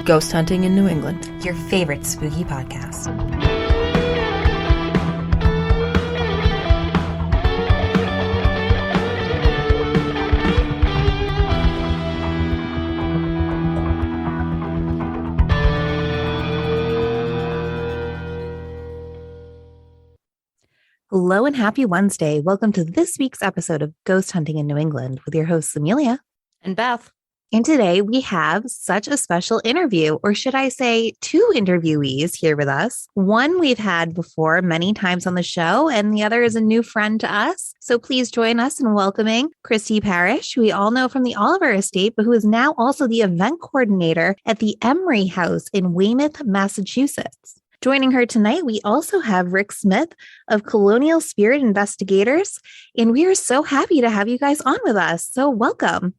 Ghost Hunting in New England, your favorite spooky podcast. Hello and happy Wednesday. Welcome to this week's episode of Ghost Hunting in New England with your hosts, Amelia and Beth. And today we have such a special interview, or should I say two interviewees here with us. One we've had before many times on the show, and the other is a new friend to us. So please join us in welcoming Christy Parrish, who we all know from the Oliver Estate, but who is now also the event coordinator at the Emery House in Weymouth, Massachusetts. Joining her tonight, we also have Rick Smith of Colonial Spirit Investigators, and we are so happy to have you guys on with us. So welcome.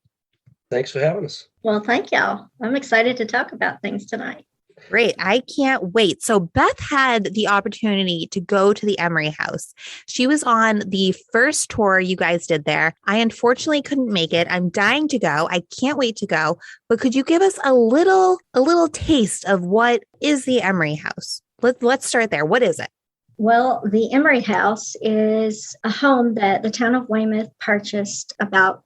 Thanks for having us. Well, thank y'all. I'm excited to talk about things tonight. Great. I can't wait. So Beth had the opportunity to go to the Emery House. She was on the first tour you guys did there. I unfortunately couldn't make it. I'm dying to go. I can't wait to go. But could you give us a little taste of what is the Emery House? Let's start there. What is it? Well, the Emery House is a home that the town of Weymouth purchased about,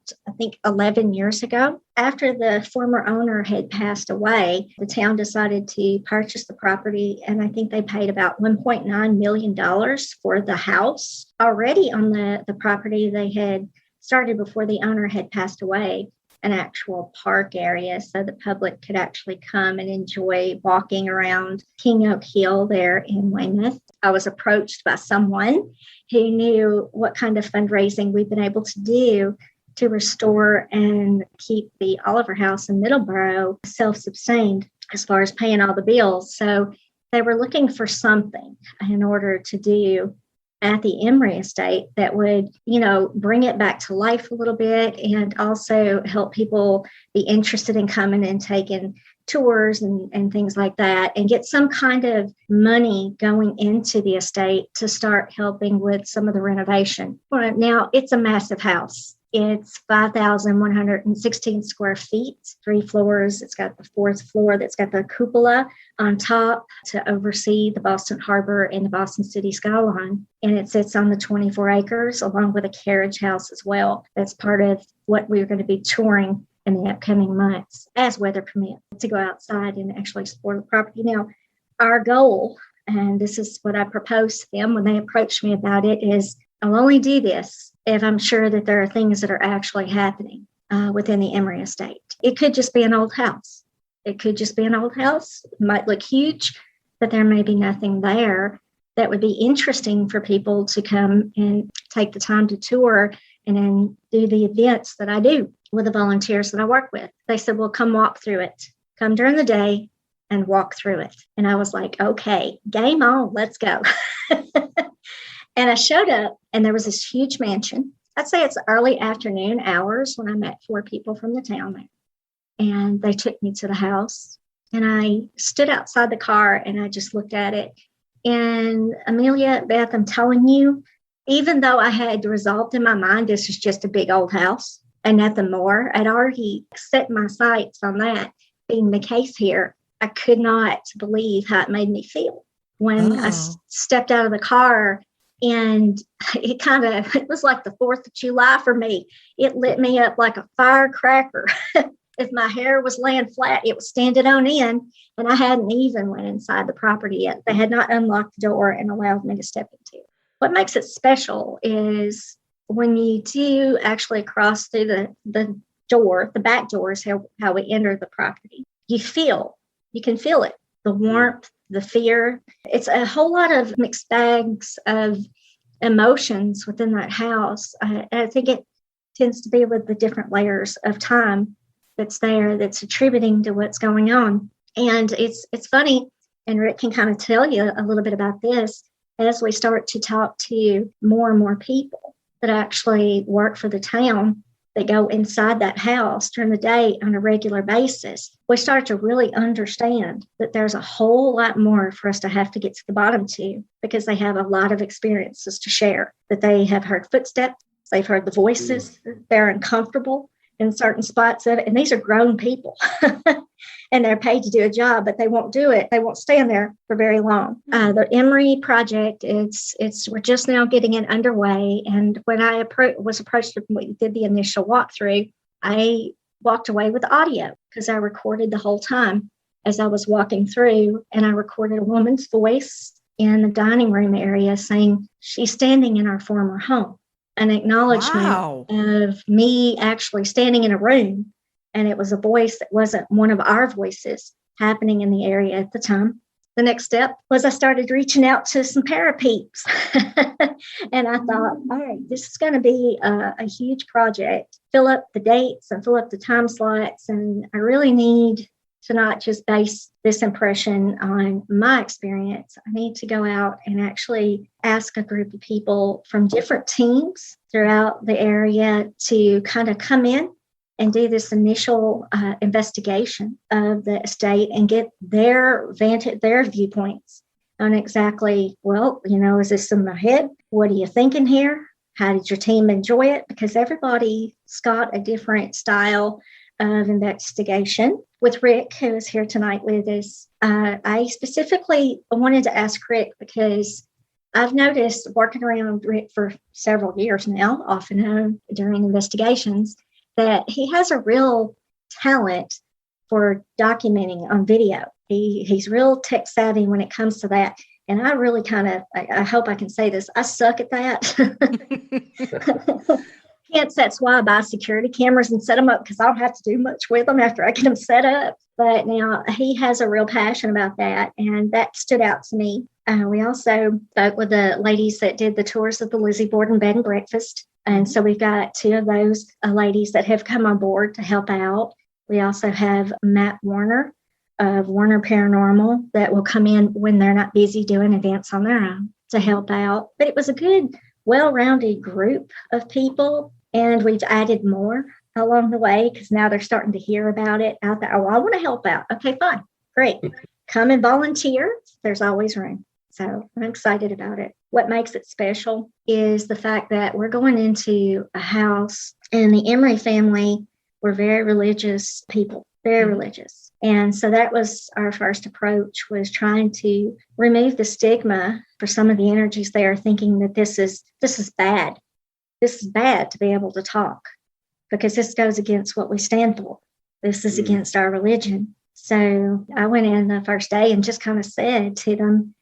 11 years ago. After the former owner had passed away, the town decided to purchase the property, and I think they paid about $1.9 million for the house. Already on the property, they had started before the owner had passed away, an actual park area so the public could actually come and enjoy walking around King Oak Hill there in Weymouth. I was approached by someone who knew what kind of fundraising we've been able to do to restore and keep the Oliver House in Middleborough self-sustained as far as paying all the bills. So they were looking for something in order to do at the Emery Estate that would, bring it back to life a little bit and also help people be interested in coming and taking tours and things like that and get some kind of money going into the estate to start helping with some of the renovation. Now, it's a massive house. It's 5,116 square feet, 3 floors. It's got the 4th floor that's got the cupola on top to oversee the Boston Harbor and the Boston City skyline. And it sits on the 24 acres along with a carriage house as well. That's part of what we're going to be touring in the upcoming months as weather permits to go outside and actually explore the property. Now, our goal, and this is what I proposed to them when they approached me about it, is I'll only do this if I'm sure that there are things that are actually happening within the Emery Estate. It could just be an old house. It might look huge, but there may be nothing there that would be interesting for people to come and take the time to tour and then do the events that I do with the volunteers that I work with. They said, well, come walk through it. Come during the day and walk through it. And I was like, okay, game on, let's go. And I showed up, and there was this huge mansion. I'd say it's early afternoon hours when I met 4 people from the town there. And they took me to the house, and I stood outside the car, and I just looked at it. And Amelia, Beth, I'm telling you, even though I had resolved in my mind this is just a big old house and nothing more, I'd already set my sights on that being the case here. I could not believe how it made me feel when I stepped out of the car. And it was like the 4th of July for me. It lit me up like a firecracker. If my hair was laying flat, it was standing on end, and I hadn't even went inside the property yet. They had not unlocked the door and allowed me to step into it. What makes it special is when you do actually cross through the door, the back door is how we enter the property. You can feel it, the warmth, the fear. It's a whole lot of mixed bags of emotions within that house. I think it tends to be with the different layers of time that's there that's attributing to what's going on. And it's funny, and Rick can kind of tell you a little bit about this as we start to talk to more and more people that actually work for the town that go inside that house during the day on a regular basis. We start to really understand that there's a whole lot more for us to have to get to the bottom to, because they have a lot of experiences to share, that they have heard footsteps, they've heard the voices, they're uncomfortable, in certain spots of it. And these are grown people and they're paid to do a job, but they won't do it. They won't stand there for very long. The Emery project, we're just now getting it underway. And when I was approached when we did the initial walkthrough, I walked away with audio because I recorded the whole time as I was walking through, and I recorded a woman's voice in the dining room area saying, she's standing in our former home. An acknowledgement of me actually standing in a room. And it was a voice that wasn't one of our voices happening in the area at the time. The next step was I started reaching out to some parapeeps. And I thought, all right, this is going to be a huge project. Fill up the dates and fill up the time slots. And I really need to not just base this impression on my experience. I need to go out and actually ask a group of people from different teams throughout the area to kind of come in and do this initial investigation of the estate and get their viewpoints on exactly, well, is this in my head? What are you thinking here? How did your team enjoy it? Because everybody's got a different style of investigation. With Rick, who is here tonight with us, I specifically wanted to ask Rick because I've noticed working around Rick for several years now, off and on during investigations, that he has a real talent for documenting on video. He's real tech savvy when it comes to that. And I really I hope I can say this, I suck at that. Hence, that's why I buy security cameras and set them up because I don't have to do much with them after I get them set up. But now he has a real passion about that, and that stood out to me. We also spoke with the ladies that did the tours of the Lizzie Borden Bed and Breakfast. And so we've got two of those ladies that have come on board to help out. We also have Matt Warner of Warner Paranormal that will come in when they're not busy doing events on their own to help out. But it was a good, well-rounded group of people. And we've added more along the way because now they're starting to hear about it out there. Oh, I want to help out. Okay, fine. Great. Come and volunteer. There's always room. So I'm excited about it. What makes it special is the fact that we're going into a house, and the Emery family were very religious people, very religious. And so that was our first approach, was trying to remove the stigma for some of the energies there, thinking that this is bad. This is bad to be able to talk because this goes against what we stand for. This is against our religion. So I went in the first day and just kind of said to them,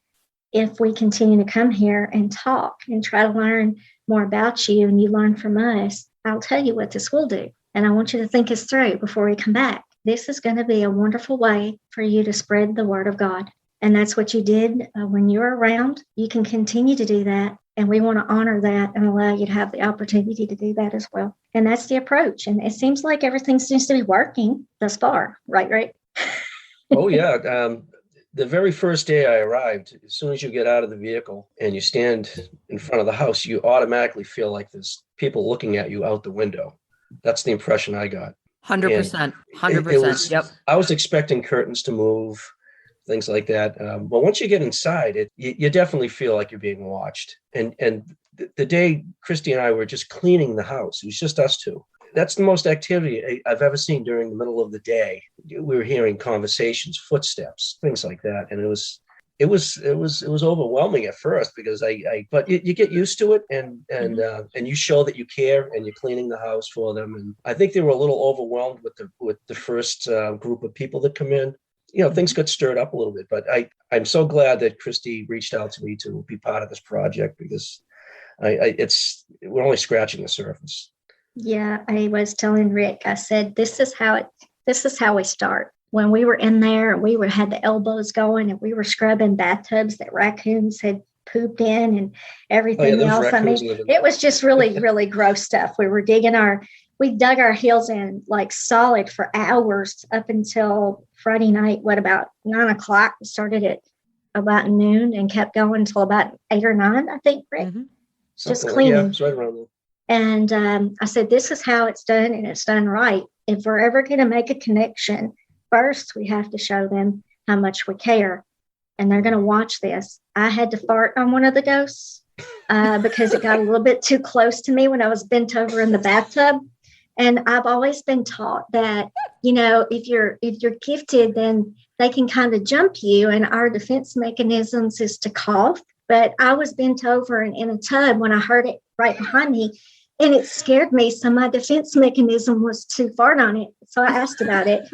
if we continue to come here and talk and try to learn more about you and you learn from us, I'll tell you what this will do. And I want you to think this through before we come back. This is going to be a wonderful way for you to spread the word of God. And that's what you did when you were around. You can continue to do that. And we want to honor that and allow you to have the opportunity to do that as well. And that's the approach. And it seems like everything seems to be working thus far. Right? Oh, yeah. The very first day I arrived, as soon as you get out of the vehicle and you stand in front of the house, you automatically feel like there's people looking at you out the window. That's the impression I got. 100%. 100%. Yep. I was expecting curtains to move, things like that. But once you get inside, you definitely feel like you're being watched. And the day Christy and I were just cleaning the house, it was just us two. That's the most activity I've ever seen during the middle of the day. We were hearing conversations, footsteps, things like that. And it was overwhelming at first because but you get used to it and you show that you care and you're cleaning the house for them. And I think they were a little overwhelmed with the first group of people that come in. Things got stirred up a little bit, but I'm so glad that Christy reached out to me to be part of this project because we're only scratching the surface. Yeah, I was telling Rick, I said, this is how we start. When we were in there, had the elbows going and we were scrubbing bathtubs that raccoons had pooped in and everything else. I mean, it was just really, really gross stuff. We were we dug our heels in like solid for hours up until Friday night, about 9:00. We started at about noon and kept going until about 8 or 9, I think, Rick. Mm-hmm. Just cleaning. Yeah, it's right around there. And I said, this is how it's done, and it's done right. If we're ever going to make a connection, first we have to show them how much we care. And they're going to watch this. I had to fart on one of the ghosts because it got a little bit too close to me when I was bent over in the bathtub. And I've always been taught that, if you're gifted, then they can kind of jump you. And our defense mechanisms is to cough. But I was bent over in a tub when I heard it right behind me, and it scared me. So my defense mechanism was to fart on it. So I asked about it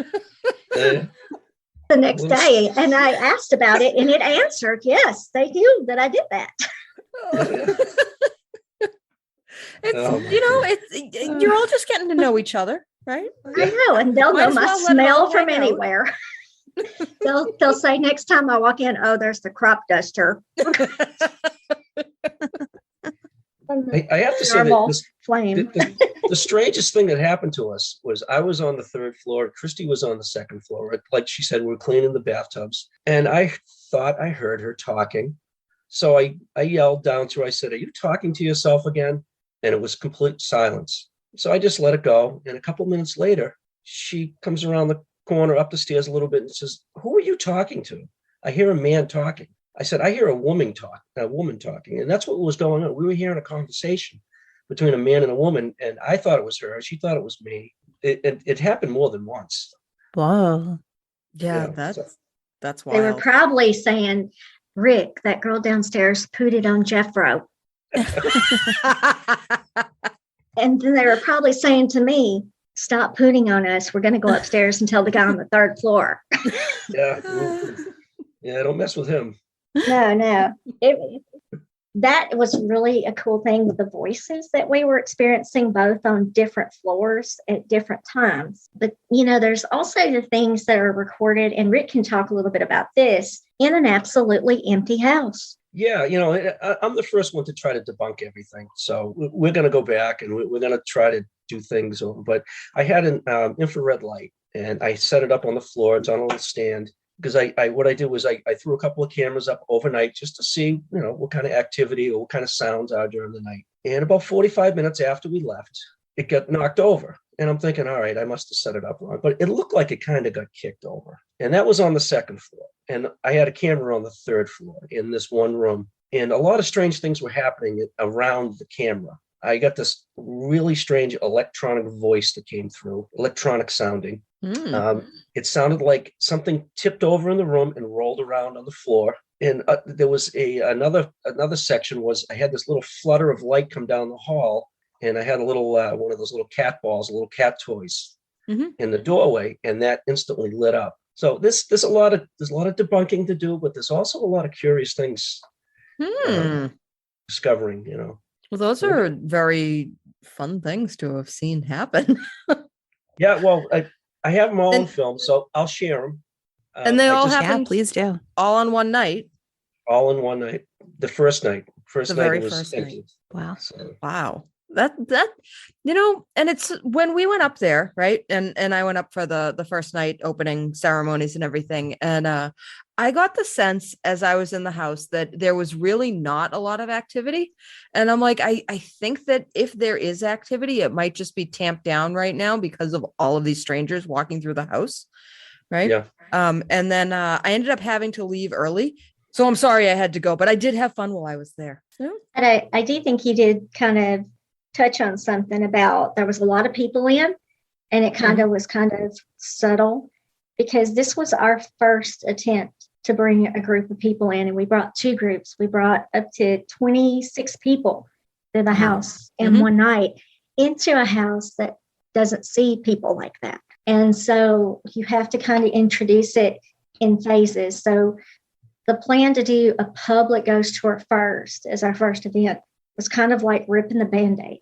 the next day, and I asked about it, and it answered, yes, they knew that I did that. You're all just getting to know each other, right? I know, and they'll know my smell from anywhere. They'll say next time I walk in, oh, there's the crop duster. I have to say that flame. The strangest thing that happened to us was I was on the third floor. Christy was on the second floor. Like she said, we were cleaning the bathtubs, and I thought I heard her talking. So I yelled down to her. I said, "Are you talking to yourself again?" And it was complete silence. So I just let it go. And a couple minutes later, she comes around the corner up the stairs a little bit and says, "Who are you talking to?" I hear a man talking. I said, "I hear a woman talking." And that's what was going on. We were hearing a conversation between a man and a woman, and I thought it was her. She thought it was me. It happened more than once. Whoa. Yeah, that's wild. They were probably saying, "Rick, that girl downstairs pooted on Jeffro." And then they were probably saying to me, "Stop pooting on us. We're going to go upstairs and tell the guy on the third floor." Yeah. Yeah, don't mess with him. No. That was really a cool thing with the voices that we were experiencing, both on different floors at different times. But, there's also the things that are recorded, and Rick can talk a little bit about this, in an absolutely empty house. Yeah, I'm the first one to try to debunk everything. So we're going to go back and we're going to try to do things. But I had an infrared light, and I set it up on the floor. It's on a little stand. Because what I did was I threw a couple of cameras up overnight just to see, what kind of activity or what kind of sounds are during the night. And about 45 minutes after we left, it got knocked over. And I'm thinking, all right, I must have set it up wrong. But it looked like it kind of got kicked over. And that was on the second floor. And I had a camera on the third floor in this one room. And a lot of strange things were happening around the camera. I got this really strange electronic voice that came through, electronic sounding. It sounded like something tipped over in the room and rolled around on the floor. And there was another section was I had this little flutter of light come down the hall, and I had a little one of those little cat balls, little cat toys in the doorway, and that instantly lit up. So there's a lot of debunking to do, but there's also a lot of curious things discovering. Well, those are very fun things to have seen happen. Yeah, well, I have them all on film, so I'll share them. And they all happened. Yeah, please do. All on one night. All in one night. The first night. The very first night. Wow. So. Wow. That and it's when we went up there, right? And I went up for the first night opening ceremonies and everything. And I got the sense as I was in the house that there was really not a lot of activity. And I'm like, I think that if there is activity, it might just be tamped down right now because of all of these strangers walking through the house. Right. Yeah. And then I ended up having to leave early. So I'm sorry I had to go, but I did have fun while I was there. Yeah. And I do think you did kind of touch on something about there was a lot of people in, and it kind of was kind of subtle, because this was our first attempt to bring a group of people in, and we brought two groups. We brought up to 26 people to the house in one night, into a house that doesn't see people like that. And so you have to kind of introduce it in phases. So the plan to do a public ghost tour first as our first event was kind of like ripping the Band-Aid,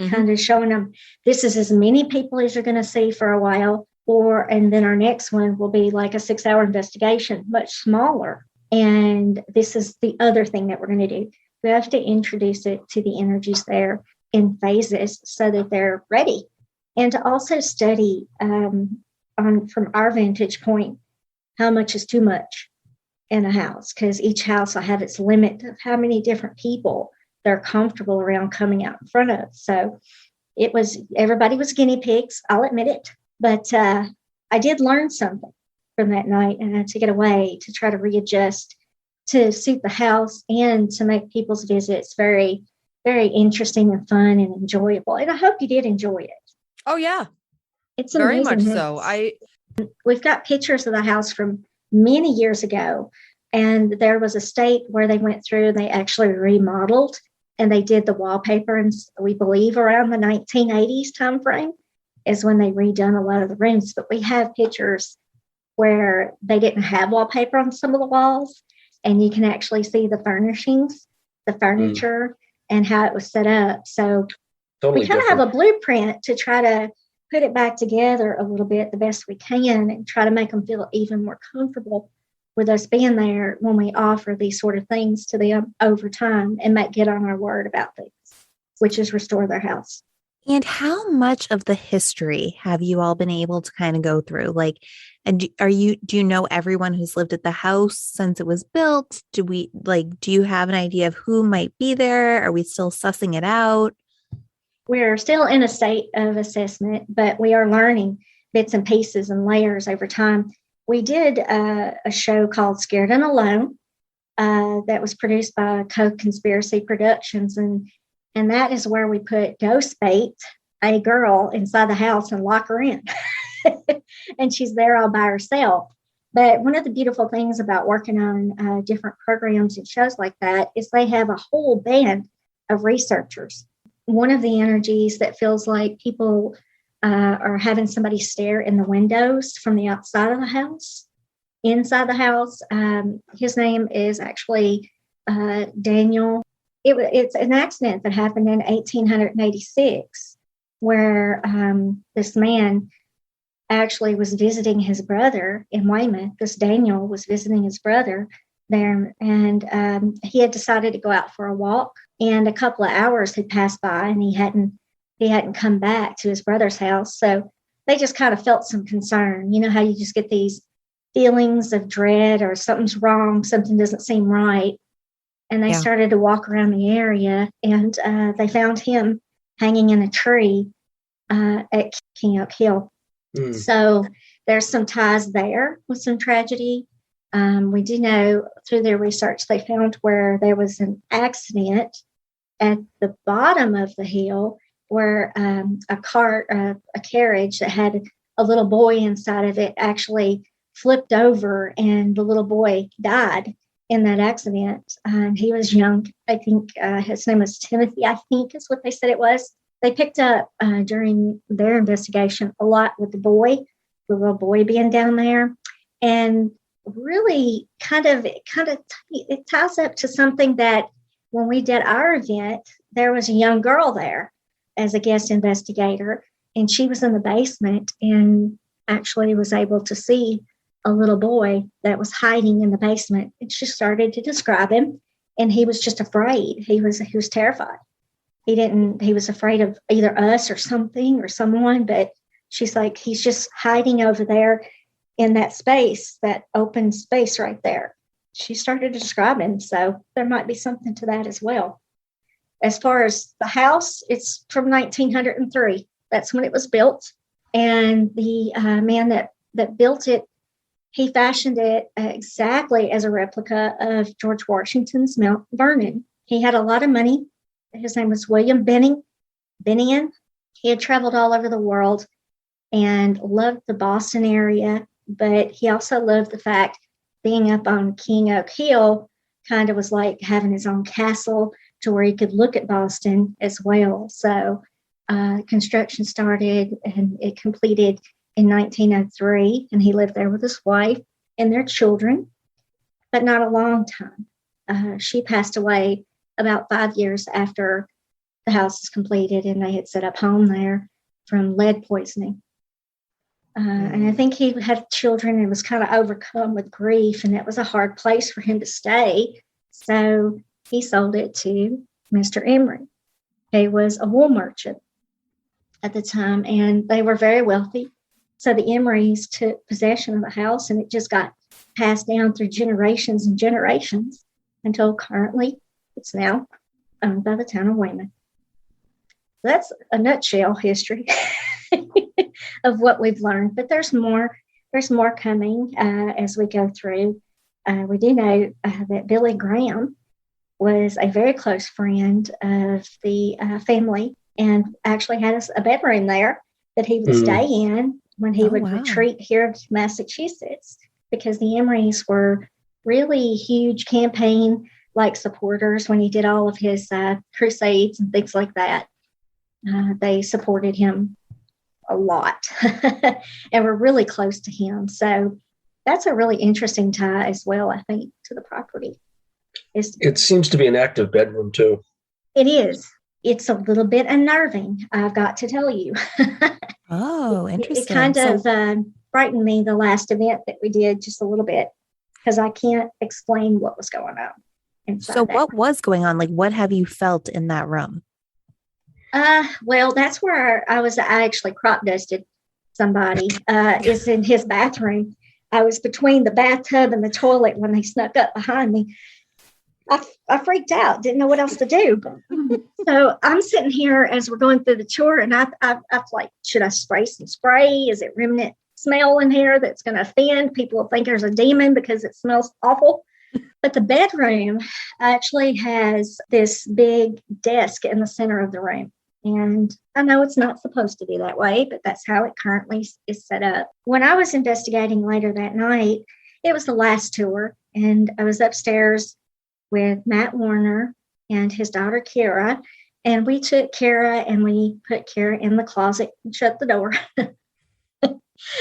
kind of showing them this is as many people as you're going to see for a while, and then our next one will be like a 6-hour investigation, much smaller. And this is the other thing that we're going to do. We have to introduce it to the energies there in phases so that they're ready. And to also study from our vantage point, how much is too much in a house, because each house will have its limit of how many different people they're comfortable around coming out in front of. So everybody was guinea pigs, I'll admit it. But I did learn something from that night, and I had to get away to try to readjust to suit the house and to make people's visits very, very interesting and fun and enjoyable. And I hope you did enjoy it. Oh yeah, It's very amazing. much so. We've got pictures of the house from many years ago, and there was a state where they went through and they actually remodeled and they did the wallpaper, and we believe around the 1980s time frame is when they redone a lot of the rooms. But we have pictures where they didn't have wallpaper on some of the walls, and you can actually see the furnishings, the furniture, and how it was set up. So Totally we kind of different. have a blueprint to try to put it back together a little bit the best we can and try to make them feel even more comfortable with us being there when we offer these sort of things to them over time and make get on our word about things, which is restore their house. And how much of the history have you all been able to kind of go through? Like, and do you know everyone who's lived at the house since it was built? Do you have an idea of who might be there? Are we still sussing it out? We're still in a state of assessment, but we are learning bits and pieces and layers over time. We did a show called Scared and Alone that was produced by Co-Conspiracy Productions, and that is where we put ghost bait, a girl inside the house and lock her in. And she's there all by herself. But one of the beautiful things about working on different programs and shows like that is they have a whole band of researchers. One of the energies that feels like people are having somebody stare in the windows from the outside of the house, inside the house. His name is actually Daniel. It's an accident that happened in 1886 where this man actually was visiting his brother in Weymouth. This Daniel was visiting his brother there, and he had decided to go out for a walk. And a couple of hours had passed by, and he hadn't come back to his brother's house. So they just kind of felt some concern. You know how you just get these feelings of dread or something's wrong, something doesn't seem right. And they started to walk around the area, and they found him hanging in a tree at King Oak Hill. So there's some ties there with some tragedy. We do know through their research, they found where there was an accident at the bottom of the hill where a carriage that had a little boy inside of it actually flipped over, and the little boy died in that accident. He was young. I think his name was Timothy, I think is what they said it was. They picked up during their investigation a lot with the little boy being down there. And really it ties up to something that when we did our event, there was a young girl there as a guest investigator, and she was in the basement and actually was able to see a little boy that was hiding in the basement. And she started to describe him, and he was just afraid. He was terrified. He was afraid of either us or something or someone, but she's like, he's just hiding over there in that space, that open space right there. She started to describe him. So there might be something to that as well. As far as the house, it's from 1903. That's when it was built. And the man that built it, he fashioned it exactly as a replica of George Washington's Mount Vernon. He had a lot of money. His name was William Bennion. He had traveled all over the world and loved the Boston area, but he also loved the fact being up on King Oak Hill kind of was like having his own castle to where he could look at Boston as well. So construction started and it completed in 1903, and he lived there with his wife and their children, but not a long time. She passed away about 5 years after the house was completed, and they had set up home there from lead poisoning. And I think he had children and was kind of overcome with grief, and it was a hard place for him to stay. So he sold it to Mr. Emery. He was a wool merchant at the time, and they were very wealthy. So the Emerys took possession of the house, and it just got passed down through generations and generations until currently it's now owned by the town of Weymouth. That's a nutshell history of what we've learned, but there's more coming as we go through. We do know that Billy Graham was a very close friend of the family and actually had a bedroom there that he would stay in when he would wow. retreat here to Massachusetts, because the Emerys were really huge campaign like supporters when he did all of his crusades and things like that. They supported him a lot and were really close to him. So that's a really interesting tie as well, I think, to the property. It seems to be an active bedroom too. It is. It's a little bit unnerving, I've got to tell you. Oh, interesting. It kind of frightened me, the last event that we did, just a little bit, because I can't explain what was going on inside. So what was going on? Like, what have you felt in that room? Well, that's where I actually crop dusted somebody. Is in his bathroom. I was between the bathtub and the toilet when they snuck up behind me. I freaked out, didn't know what else to do. So I'm sitting here as we're going through the tour, and I like, should I spray some spray? Is it remnant smell in here that's going to offend? People will think there's a demon because it smells awful. But the bedroom actually has this big desk in the center of the room. And I know it's not supposed to be that way, but that's how it currently is set up. When I was investigating later that night, it was the last tour, and I was upstairs with Matt Warner and his daughter, Kara. And we took Kara and we put Kara in the closet and shut the door.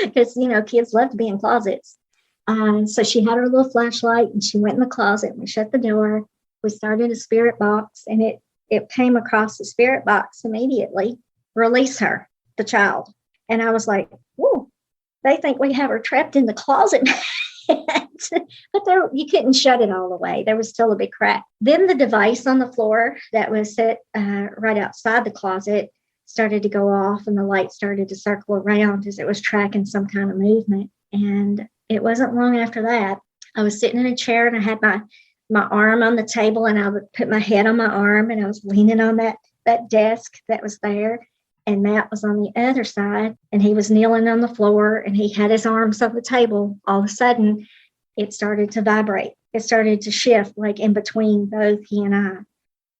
Because, kids love to be in closets. So she had her little flashlight and she went in the closet and we shut the door. We started a spirit box, and it came across the spirit box immediately, release her, the child. And I was like, whoa, they think we have her trapped in the closet. But you couldn't shut it all the way. There was still a big crack. Then the device on the floor that was set right outside the closet started to go off, and the light started to circle around as it was tracking some kind of movement. And it wasn't long after that, I was sitting in a chair and I had my arm on the table, and I would put my head on my arm, and I was leaning on that desk that was there. And Matt was on the other side, and he was kneeling on the floor, and he had his arms on the table. All of a sudden, it started to vibrate. It started to shift, like in between both he and I.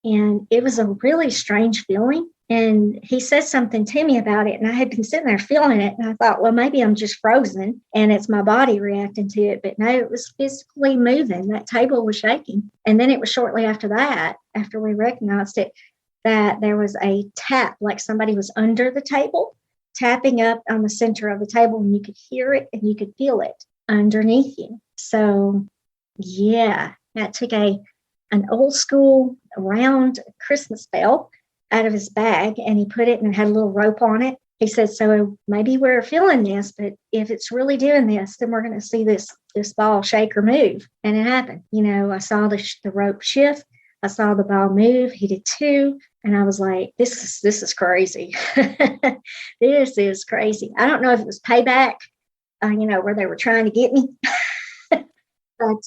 And it was a really strange feeling. And he said something to me about it, and I had been sitting there feeling it. And I thought, well, maybe I'm just frozen and it's my body reacting to it. But no, it was physically moving. That table was shaking. And then it was shortly after that, after we recognized it, that there was a tap, like somebody was under the table, tapping up on the center of the table, and you could hear it and you could feel it underneath you. So, yeah, that took an old school round Christmas bell out of his bag, and he put it and it had a little rope on it. He said, so maybe we're feeling this, but if it's really doing this, then we're going to see this ball shake or move. And it happened. I saw the rope shift. I saw the ball move. He did too. And I was like, this is crazy. This is crazy. I don't know if it was payback, where they were trying to get me. But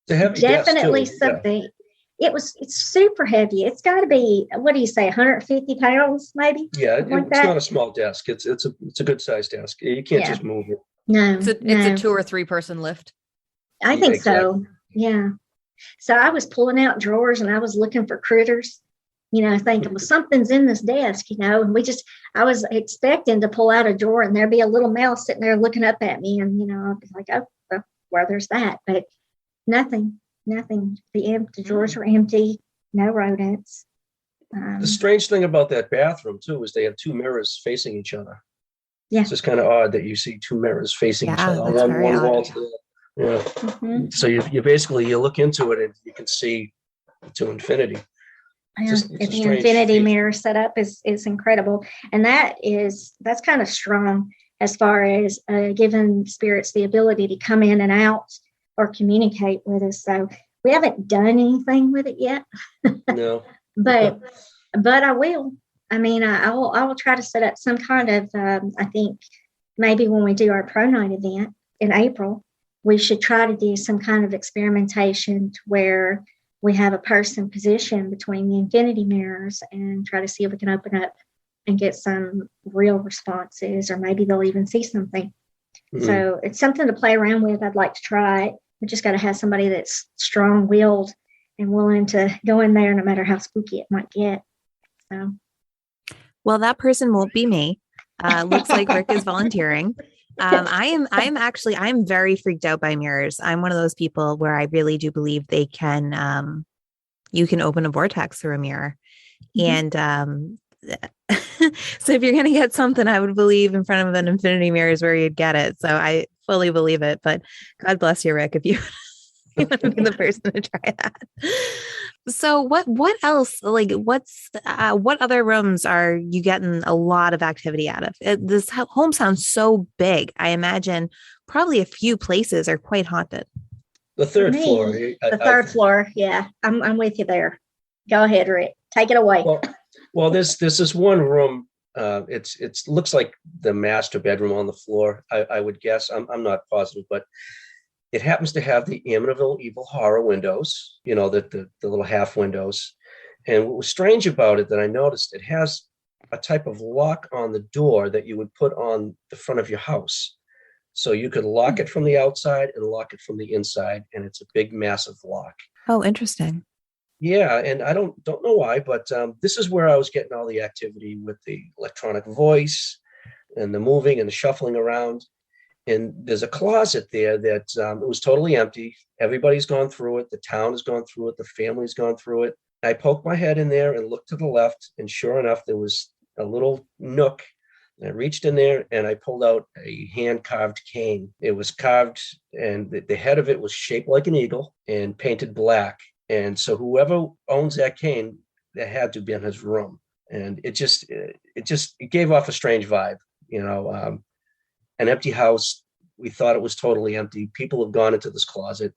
definitely something. Yeah. It's super heavy. It's got to be, what do you say, 150 pounds maybe? Yeah, it's not a small desk. It's a good sized desk. You can't just move it. No, it's a 2 or 3 person lift. I think so. Yeah. So I was pulling out drawers and I was looking for critters, thinking, well, something's in this desk, and I was expecting to pull out a drawer and there'd be a little mouse sitting there looking up at me, and, I'd be like, oh, well, there's that. But nothing. The drawers were empty, no rodents. The strange thing about that bathroom, too, is they have 2 mirrors facing each other. Yeah. It's just kind of odd that you see 2 mirrors facing each other on one wall to the other. Yeah. Mm-hmm. So you basically look into it and you can see to infinity. Yeah. The infinity mirror setup is incredible, and that's kind of strong as far as giving spirits the ability to come in and out or communicate with us. So we haven't done anything with it yet. No, but I will. I mean, I will try to set up some kind of. I think maybe when we do our pro night event in April, we should try to do some kind of experimentation to where we have a person positioned between the infinity mirrors and try to see if we can open up and get some real responses, or maybe they'll even see something. Mm-hmm. So it's something to play around with. I'd like to try it. We just got to have somebody that's strong-willed and willing to go in there no matter how spooky it might get. So, well, that person won't be me. Looks like Rick is volunteering. I'm very freaked out by mirrors. I'm one of those people where I really do believe they can, you can open a vortex through a mirror. And so if you're going to get something, I would believe in front of an infinity mirror is where you'd get it. So I fully believe it, but God bless you, Rick, if you want to be the person to try that. So what else, like what other rooms are you getting a lot of activity out of? This home sounds so big. I imagine probably a few places are quite haunted. The third Me, floor. The third floor. Yeah, I'm with you there. Go ahead, Rick. Take it away. Well, there's this one room. It looks like the master bedroom on the floor. I would guess. I'm not positive, but it happens to have the Amityville Evil Horror windows. You know, the little half windows. And what was strange about it that I noticed, it has a type of lock on the door that you would put on the front of your house. So you could lock it from the outside and lock it from the inside, and it's a big, massive lock. Oh, interesting. Yeah, and I don't know why, but this is where I was getting all the activity with the electronic voice and the moving and the shuffling around. And there's a closet there that it was totally empty. Everybody's gone through it. The town has gone through it. The family's gone through it. I poked my head in there and looked to the left, and sure enough, there was a little nook. I reached in there and I pulled out a hand-carved cane. It was carved, and the head of it was shaped like an eagle and painted black. And so whoever owns that cane, that had to be in his room. And it gave off a strange vibe, you know, an empty house. We thought it was totally empty. People have gone into this closet,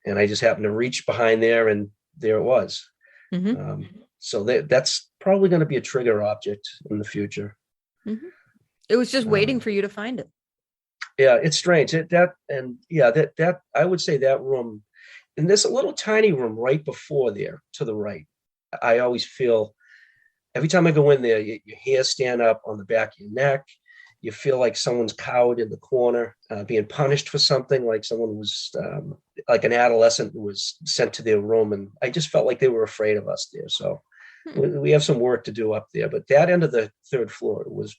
and I just happened to reach behind there, and there it was. Mm-hmm. So that's probably going to be a trigger object in the future. Mm-hmm. It was just waiting for you to find it. Yeah, it's strange. That I would say that room, and there's a little tiny room right before there to the right. I always feel every time I go in there, your hair stand up on the back of your neck. You feel like someone's cowered in the corner, being punished for something, like someone was like an adolescent was sent to their room. And I just felt like they were afraid of us there. So we have some work to do up there. But that end of the third floor was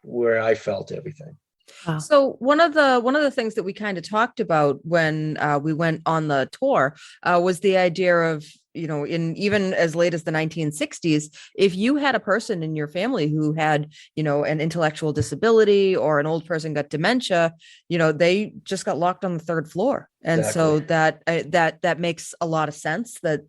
where I felt everything. Wow. So one of the things that we kind of talked about when we went on the tour was the idea of, you know, in even as late as the 1960s, if you had a person in your family who had, you know, an intellectual disability or an old person got dementia, you know, they just got locked on the third floor. And exactly. So that makes a lot of sense that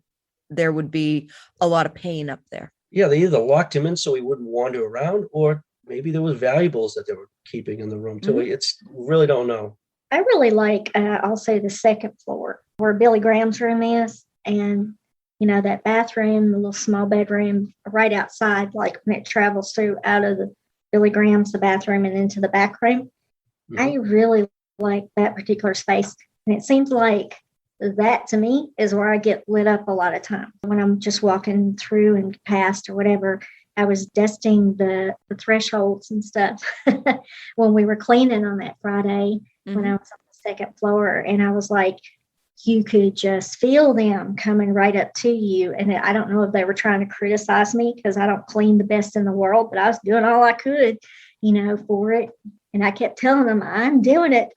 there would be a lot of pain up there. Yeah, they either locked him in so he wouldn't wander around, or maybe there was valuables that they were keeping in the room too. Mm-hmm. It's really don't know. I really like, I'll say the second floor where Billy Graham's room is. And, you know, that bathroom, the little small bedroom right outside, like when it travels through out of the Billy Graham's, the bathroom and into the back room. Mm-hmm. I really like that particular space. And it seems like that to me is where I get lit up a lot of times when I'm just walking through and past or whatever. I was dusting the thresholds and stuff when we were cleaning on that Friday when I was on the second floor. And I was like, you could just feel them coming right up to you. And I don't know if they were trying to criticize me because I don't clean the best in the world, but I was doing all I could, you know, for it. And I kept telling them, I'm doing it.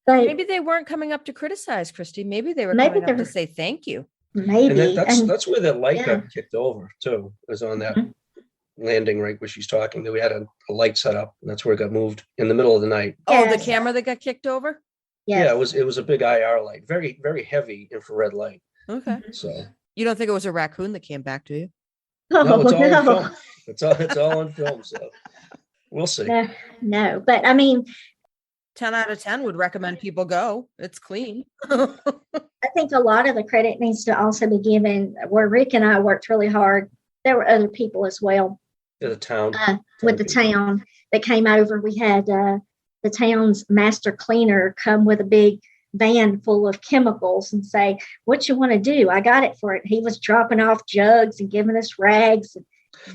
Maybe they weren't coming up to criticize, Christy. Maybe they were coming up to say thank you. Maybe. And that's where that light got kicked over too. It was on that landing right where she's talking. We had a light set up, and that's where it got moved in the middle of the night. Oh, the camera that got kicked over? Yes. Yeah, it was a big IR light, very, very heavy infrared light. Okay. So you don't think it was a raccoon that came back to you? No, it's all on film. It's all on film. So we'll see. No, but I mean, 10 out of 10 would recommend people go. It's clean. I think a lot of the credit needs to also be given where Rick and I worked really hard. There were other people as well. Yeah, the town. With the town that came over. We had the town's master cleaner come with a big van full of chemicals and say, what you want to do? I got it for it. He was dropping off jugs and giving us rags.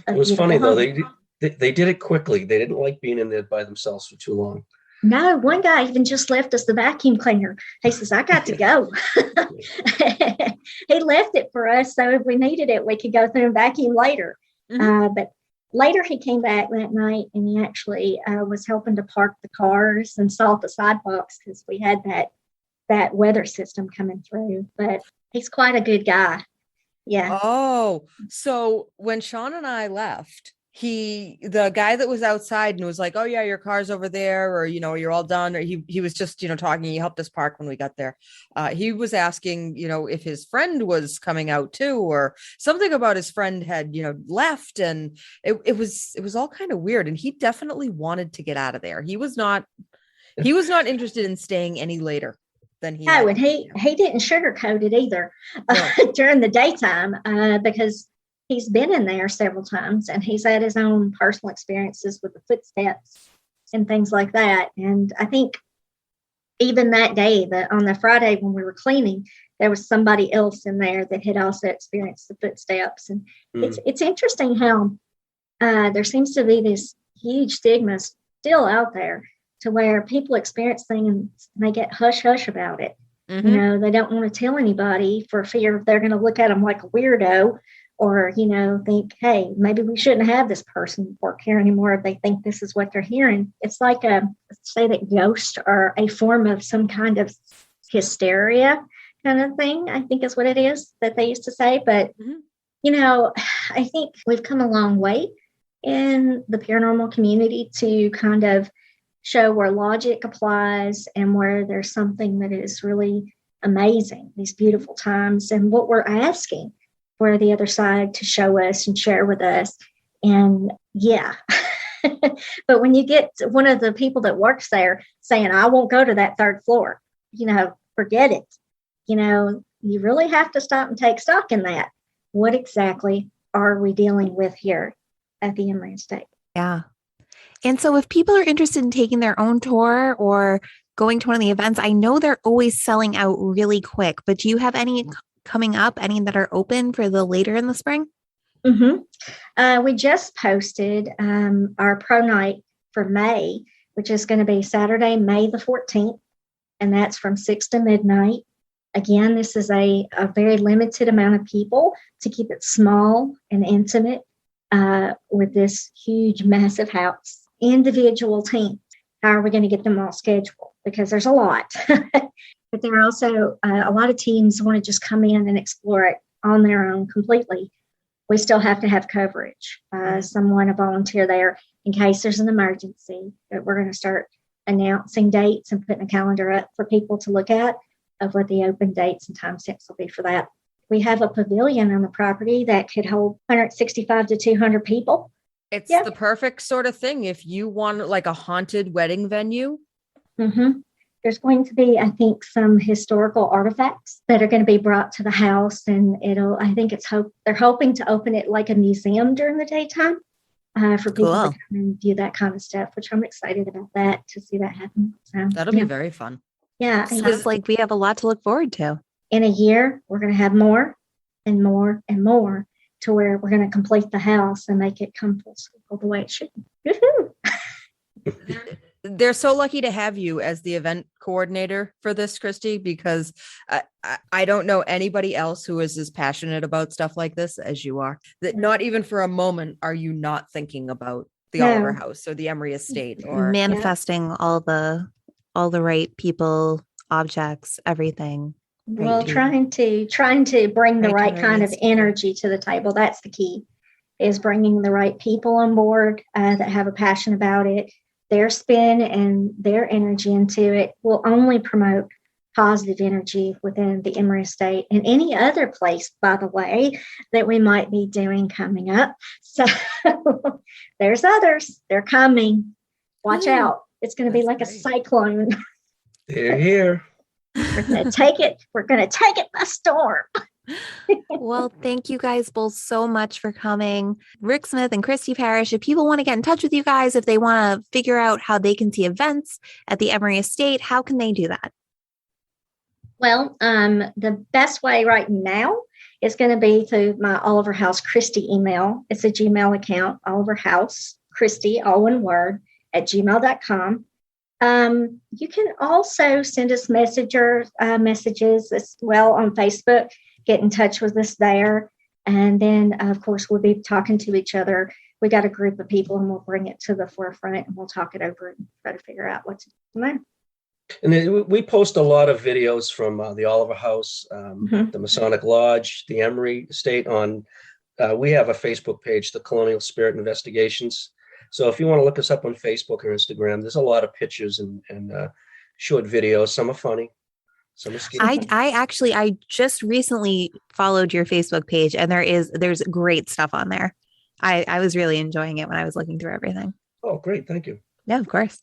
It was funny though. They did it quickly. They didn't like being in there by themselves for too long. No, one guy even just left us the vacuum cleaner. He says, I got to go. He left it for us. So if we needed it, we could go through and vacuum later. Mm-hmm. But Later, he came back that night and he actually was helping to park the cars and salt the sidewalks because we had that weather system coming through. But he's quite a good guy. Yeah. Oh, so when Sean and I left, the guy that was outside and was like, "Oh yeah, your car's over there," or you're all done, or he was just talking. He helped us park when we got there. He was asking if his friend was coming out too, or something about his friend had left, and it was all kind of weird. And he definitely wanted to get out of there. He was not interested in staying any later than he. No, and he didn't sugarcoat it either during the daytime because he's been in there several times and he's had his own personal experiences with the footsteps and things like that. And I think even that day, on the Friday when we were cleaning, there was somebody else in there that had also experienced the footsteps. And it's interesting how there seems to be this huge stigma still out there to where people experience things and they get hush about it. Mm-hmm. They don't want to tell anybody for fear they're going to look at them like a weirdo or, think, hey, maybe we shouldn't have this person work here anymore if they think this is what they're hearing. It's like say that ghosts are a form of some kind of hysteria kind of thing, I think is what it is that they used to say. But, I think we've come a long way in the paranormal community to kind of show where logic applies and where there's something that is really amazing, these beautiful times, and what we're asking for the other side to show us and share with us. And yeah, but when you get one of the people that works there saying, I won't go to that third floor, forget it. You really have to stop and take stock in that. What exactly are we dealing with here at the Emery Estate? Yeah. And so if people are interested in taking their own tour or going to one of the events, I know they're always selling out really quick, but do you have any coming up, any that are open for the later in the spring? Mm-hmm. We just posted our pro night for May, which is going to be Saturday, May the 14th, and that's from 6 to midnight. Again, this is a very limited amount of people to keep it small and intimate with this huge, massive house. Individual teams. How are we going to get them all scheduled? Because there's a lot. But there are also a lot of teams want to just come in and explore it on their own completely. We still have to have coverage. Someone, a volunteer there in case there's an emergency. But we're going to start announcing dates and putting a calendar up for people to look at of what the open dates and time stamps will be for that. We have a pavilion on the property that could hold 165 to 200 people. It's the perfect sort of thing if you want like a haunted wedding venue. Mm-hmm. There's going to be, I think, some historical artifacts that are going to be brought to the house, and they're hoping to open it like a museum during the daytime for people to come and view that kind of stuff, which I'm excited about that, to see that happen. So, that'll be very fun. Yeah. Sounds like we have a lot to look forward to. In a year, we're going to have more and more and more, to where we're going to complete the house and make it come full circle the way it should be. They're so lucky to have you as the event coordinator for this, Christy, because I don't know anybody else who is as passionate about stuff like this as you are. That not even for a moment are you not thinking about the Oliver House or the Emery Estate or manifesting all the right people, objects, everything. Well, trying to bring the right kind of energy to the table. That's the key, is bringing the right people on board that have a passion about it. Their spin and their energy into it will only promote positive energy within the Emery Estate and any other place, by the way, that we might be doing coming up. So there's others. They're coming. Watch out. It's going to be like a cyclone. They're here. We're going to take it. We're going to take it by storm. Well, thank you guys both so much for coming. Rick Smith and Christy Parrish, if people want to get in touch with you guys, if they want to figure out how they can see events at the Emery Estate, how can they do that? Well, the best way right now is going to be through my Oliver House Christy email. It's a Gmail account, Oliver House Christy, all one word, @gmail.com. You can also send us messages as well on Facebook. Get in touch with us there. And then, of course, we'll be talking to each other we got a group of people and we'll bring it to the forefront and we'll talk it over and try to figure out what's in there. And then we post a lot of videos from the Oliver House, the Masonic Lodge, the Emery Estate on, we have a Facebook page, the Colonial Spirit Investigations. So if you want to look us up on Facebook or Instagram, there's a lot of pictures and short videos. Some are funny, some are scary. I just recently followed your Facebook page and there's great stuff on there. I was really enjoying it when I was looking through everything. Oh, great. Thank you. Yeah, of course.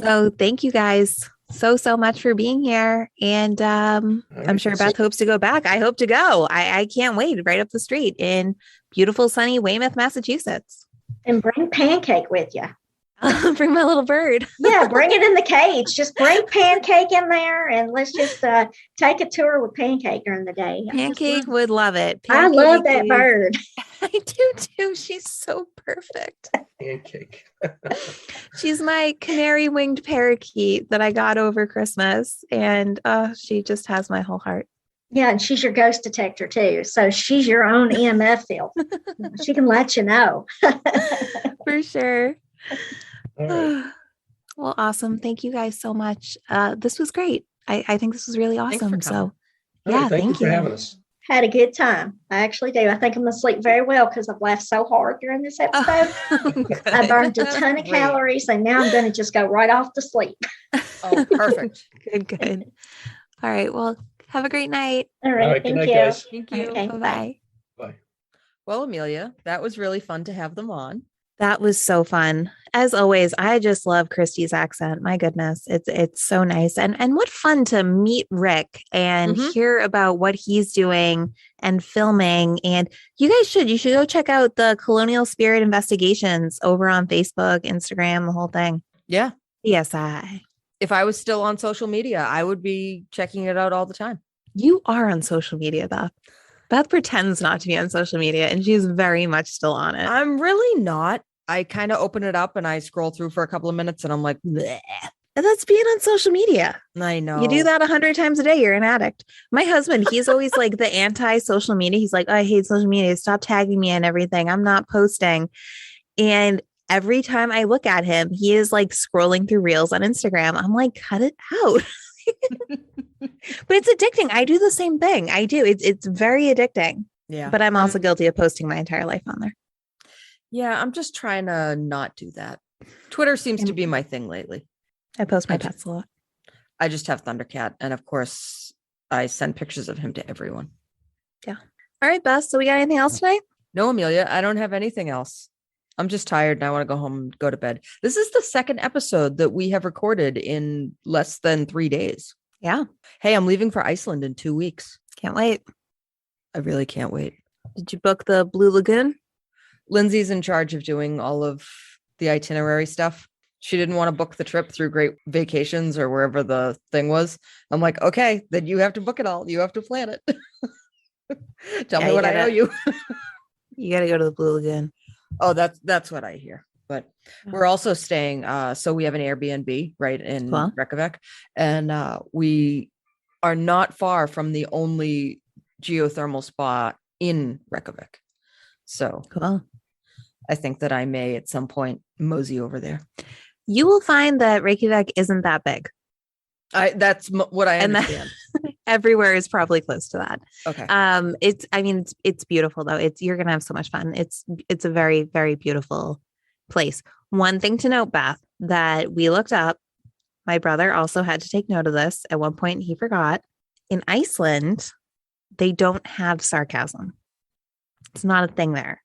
So thank you guys so much for being here. And I'm sure Beth hopes to go back. I hope to go. I can't wait. Right up the street in beautiful, sunny Weymouth, Massachusetts. And bring Pancake with you. Bring my little bird. Yeah, bring it in the cage. Just bring Pancake in there and let's just take a tour with Pancake during the day. Pancake would love it. I love that bird. I do too. She's so perfect. Pancake. She's my canary winged parakeet that I got over Christmas. And she just has my whole heart. Yeah, and she's your ghost detector too. So she's your own EMF field. She can let you know. For sure. All right. Well, awesome. Thank you guys so much. This was great. I think this was really awesome. So All right, thank you for having us. Had a good time. I actually do. I think I'm going to sleep very well because I've laughed so hard during this episode. I burned a ton of calories and now I'm going to just go right off to sleep. Oh, perfect. Good. All right. Well, have a great night. All right. Good Thank night, you. guys. Thank you. Okay, Bye-bye. Bye. Well, Amelia, that was really fun to have them on. That was so fun. As always, I just love Christy's accent. My goodness, it's so nice. And what fun to meet Rick and hear about what he's doing and filming. And you should go check out the Colonial Spirit Investigations over on Facebook, Instagram, the whole thing. Yeah. CSI. If I was still on social media, I would be checking it out all the time. You are on social media, Beth. Beth pretends not to be on social media and she's very much still on it. I'm really not. I kind of open it up and I scroll through for a couple of minutes and I'm like, bleh. And that's being on social media. I know. You do that 100 times a day, you're an addict. My husband, he's always like the anti-social media. He's like, oh, I hate social media. Stop tagging me and everything. I'm not posting. And every time I look at him, he is like scrolling through reels on Instagram. I'm like, cut it out. But it's addicting. I do the same thing. I do. It's very addicting. Yeah. But I'm also guilty of posting my entire life on there. Yeah. I'm just trying to not do that. Twitter seems to be my thing lately. I post my pets a lot. I just have Thundercat. And of course, I send pictures of him to everyone. Yeah. All right, Beth. So we got anything else tonight? No, Amelia, I don't have anything else. I'm just tired and I want to go home and go to bed. This is the second episode that we have recorded in less than 3 days. Yeah. Hey, I'm leaving for Iceland in 2 weeks. Can't wait. I really can't wait. Did you book the Blue Lagoon? Lindsay's in charge of doing all of the itinerary stuff. She didn't want to book the trip through Great Vacations or wherever the thing was. I'm like, okay, then you have to book it all. You have to plan it. Tell me what I owe you. You got to go to the Blue Lagoon. Oh, that's what I hear. But we're also staying. So we have an Airbnb right in Reykjavik, and we are not far from the only geothermal spa in Reykjavik. So cool. I think that I may at some point mosey over there. You will find that Reykjavik isn't that big. That's what I understand. Everywhere is probably close to that. Okay. It's beautiful though. You're going to have so much fun. It's a very, very beautiful place. One thing to note, Beth, that we looked up, my brother also had to take note of this. At one point he forgot. In Iceland, they don't have sarcasm. It's not a thing there.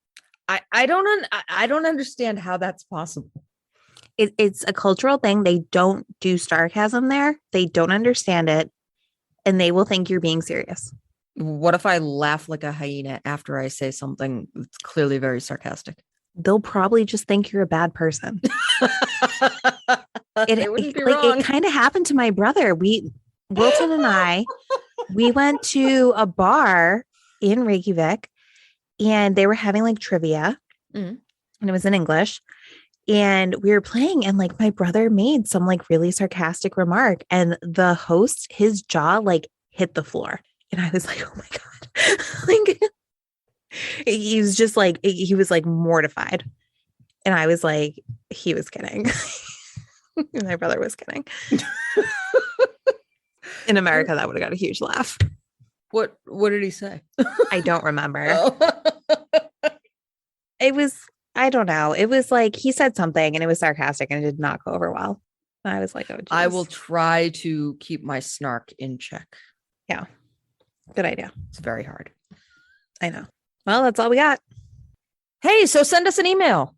I don't understand how that's possible. It's a cultural thing. They don't do sarcasm there. They don't understand it. And they will think you're being serious. What if I laugh like a hyena after I say something that's clearly very sarcastic? They'll probably just think you're a bad person. It kind of happened to my brother. Wilton and I, we went to a bar in Reykjavik and they were having like trivia and it was in English. And we were playing and like my brother made some like really sarcastic remark and the host, his jaw like hit the floor. And I was like, oh my God. He was just like, he was like mortified. And I was like, he was kidding. My brother was kidding. In America, that would have got a huge laugh. What did he say? I don't remember. Oh. It was, I don't know. It was like he said something and it was sarcastic and it did not go over well. I was like, oh, geez. I will try to keep my snark in check. Yeah. Good idea. It's very hard. I know. Well, that's all we got. Hey, so send us an email.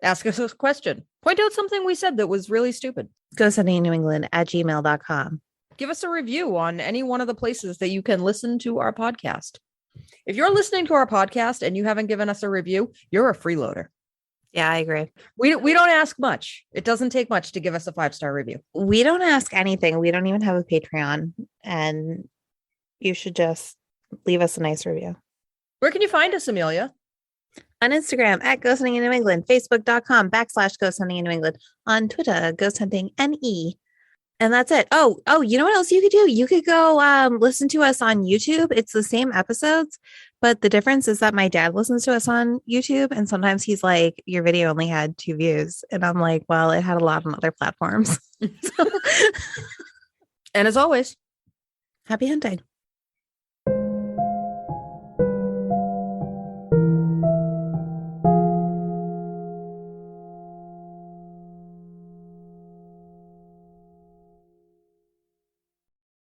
Ask us a question. Point out something we said that was really stupid. GhostHuntingInNewEngland@gmail.com. Give us a review on any one of the places that you can listen to our podcast. If you're listening to our podcast and you haven't given us a review, you're a freeloader. Yeah, I agree. We don't ask much. It doesn't take much to give us a 5-star review. We don't ask anything. We don't even have a Patreon. And you should just leave us a nice review. Where can you find us, Amelia? On Instagram at Ghost Hunting in New England, Facebook.com/Ghost Hunting in New England, on Twitter, Ghost Hunting NE. And that's it. Oh, you know what else you could do? You could go listen to us on YouTube. It's the same episodes, but the difference is that my dad listens to us on YouTube. And sometimes he's like, your video only had 2 views. And I'm like, well, it had a lot on other platforms. And as always, happy hunting.